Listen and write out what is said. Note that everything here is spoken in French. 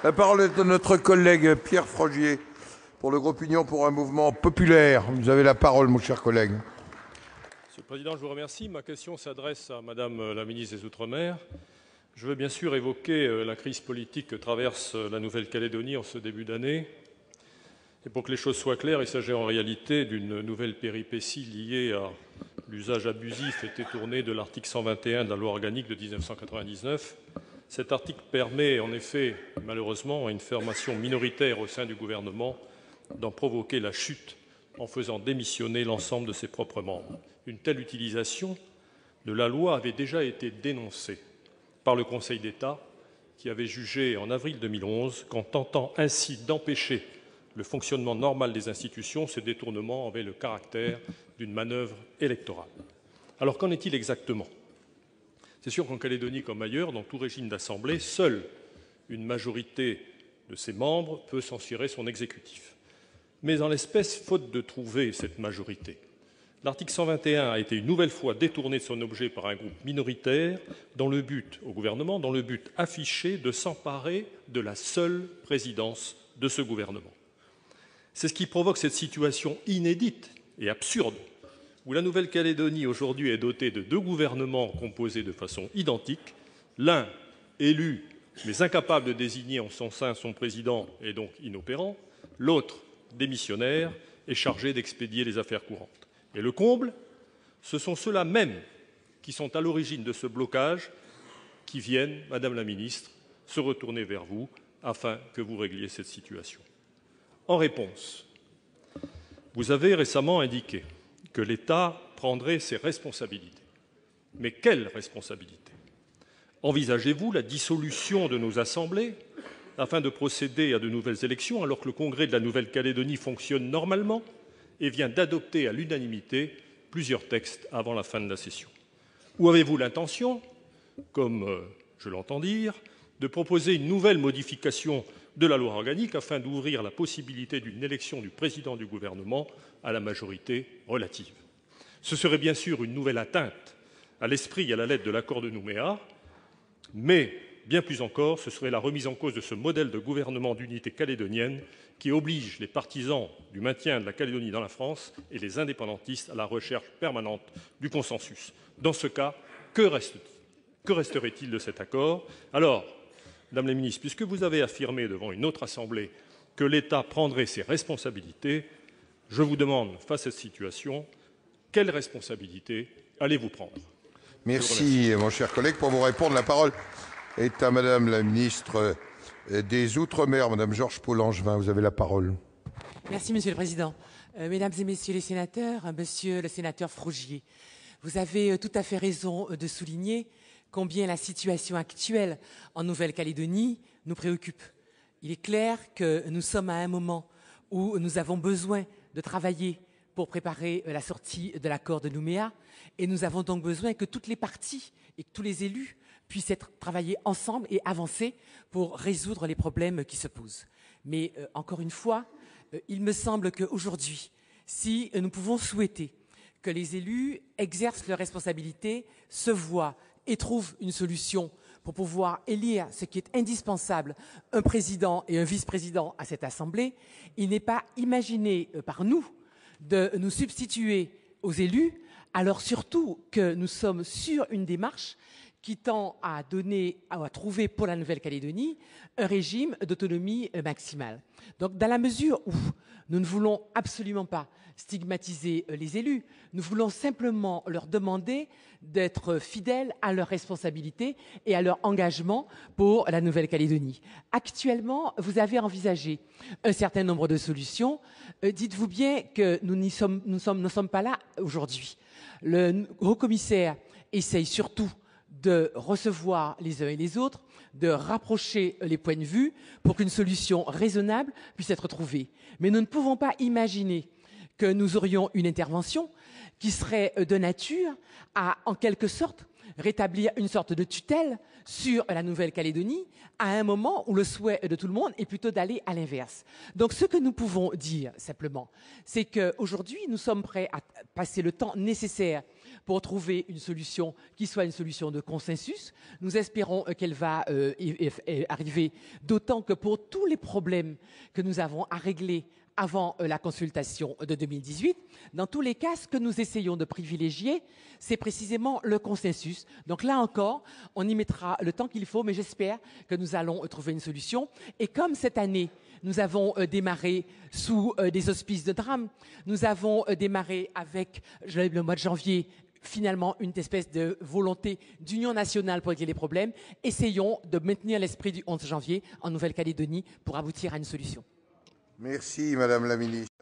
La parole est à notre collègue Pierre Frogier pour le groupe Union pour un mouvement populaire. Vous avez la parole, mon cher collègue. Monsieur le Président, je vous remercie. Ma question s'adresse à Madame la ministre des Outre-mer. Je veux bien sûr évoquer la crise politique que traverse la Nouvelle-Calédonie en ce début d'année. Et pour que les choses soient claires, il s'agit en réalité d'une nouvelle péripétie liée à l'usage abusif et détourné de l'article 121 de la loi organique de 1999. Cet article permet en effet, malheureusement, à une formation minoritaire au sein du gouvernement d'en provoquer la chute en faisant démissionner l'ensemble de ses propres membres. Une telle utilisation de la loi avait déjà été dénoncée par le Conseil d'État qui avait jugé en avril 2011 qu'en tentant ainsi d'empêcher le fonctionnement normal des institutions, ce détournement avait le caractère d'une manœuvre électorale. Alors qu'en est-il exactement ? C'est sûr qu'en Calédonie comme ailleurs, dans tout régime d'assemblée, seule une majorité de ses membres peut censurer son exécutif. Mais en l'espèce, faute de trouver cette majorité, l'article 121 a été une nouvelle fois détourné de son objet par un groupe minoritaire au gouvernement, dans le but affiché de s'emparer de la seule présidence de ce gouvernement. C'est ce qui provoque cette situation inédite et absurde où la Nouvelle-Calédonie aujourd'hui est dotée de deux gouvernements composés de façon identique, l'un élu mais incapable de désigner en son sein son président et donc inopérant, l'autre démissionnaire et chargé d'expédier les affaires courantes. Et le comble, ce sont ceux-là même qui sont à l'origine de ce blocage qui viennent, Madame la Ministre, se retourner vers vous afin que vous régliez cette situation. En réponse, vous avez récemment indiqué que l'État prendrait ses responsabilités. Mais quelles responsabilités ? Envisagez-vous la dissolution de nos assemblées afin de procéder à de nouvelles élections alors que le Congrès de la Nouvelle-Calédonie fonctionne normalement et vient d'adopter à l'unanimité plusieurs textes avant la fin de la session ? Ou avez-vous l'intention, comme je l'entends dire, de proposer une nouvelle modification de la loi organique afin d'ouvrir la possibilité d'une élection du président du gouvernement à la majorité relative. Ce serait bien sûr une nouvelle atteinte à l'esprit et à la lettre de l'accord de Nouméa, mais bien plus encore, ce serait la remise en cause de ce modèle de gouvernement d'unité calédonienne qui oblige les partisans du maintien de la Calédonie dans la France et les indépendantistes à la recherche permanente du consensus. Dans ce cas, que resterait-il de cet accord ? Alors, Madame la ministre, puisque vous avez affirmé devant une autre assemblée que l'État prendrait ses responsabilités, je vous demande, face à cette situation, quelles responsabilités allez-vous prendre ? Merci, mon cher collègue. Pour vous répondre, la parole est à Madame la ministre des Outre-mer, Madame Georges Paul-Langevin. Vous avez la parole. Merci, Monsieur le Président. Mesdames et Messieurs les sénateurs, Monsieur le sénateur Frogier, vous avez tout à fait raison de souligner combien la situation actuelle en Nouvelle-Calédonie nous préoccupe. Il est clair que nous sommes à un moment où nous avons besoin de travailler pour préparer la sortie de l'accord de Nouméa et nous avons donc besoin que toutes les parties et que tous les élus puissent travailler ensemble et avancer pour résoudre les problèmes qui se posent. Mais encore une fois, il me semble qu'aujourd'hui, si nous pouvons souhaiter que les élus exercent leurs responsabilités, se voient et trouvent une solution pour pouvoir élire ce qui est indispensable, un président et un vice-président à cette Assemblée, il n'est pas imaginé par nous de nous substituer aux élus, alors surtout que nous sommes sur une démarche qui tend à trouver pour la Nouvelle-Calédonie un régime d'autonomie maximale. Donc, dans la mesure où nous ne voulons absolument pas stigmatiser les élus, nous voulons simplement leur demander d'être fidèles à leurs responsabilités et à leur engagement pour la Nouvelle-Calédonie. Actuellement, vous avez envisagé un certain nombre de solutions. Dites-vous bien que nous ne sommes pas là aujourd'hui. Le haut-commissaire essaye surtout de recevoir les uns et les autres, de rapprocher les points de vue pour qu'une solution raisonnable puisse être trouvée. Mais nous ne pouvons pas imaginer que nous aurions une intervention qui serait de nature à, en quelque sorte, rétablir une sorte de tutelle sur la Nouvelle-Calédonie à un moment où le souhait de tout le monde est plutôt d'aller à l'inverse. Donc ce que nous pouvons dire simplement, c'est qu'aujourd'hui, nous sommes prêts à passer le temps nécessaire pour trouver une solution qui soit une solution de consensus. Nous espérons qu'elle va arriver, d'autant que pour tous les problèmes que nous avons à régler avant la consultation de 2018. Dans tous les cas, ce que nous essayons de privilégier, c'est précisément le consensus. Donc là encore, on y mettra le temps qu'il faut, mais j'espère que nous allons trouver une solution. Et comme cette année, nous avons démarré sous des auspices de drame, nous avons démarré avec le mois de janvier, finalement une espèce de volonté d'union nationale pour régler les problèmes. Essayons de maintenir l'esprit du 11 janvier en Nouvelle-Calédonie pour aboutir à une solution. Merci, Madame la Ministre.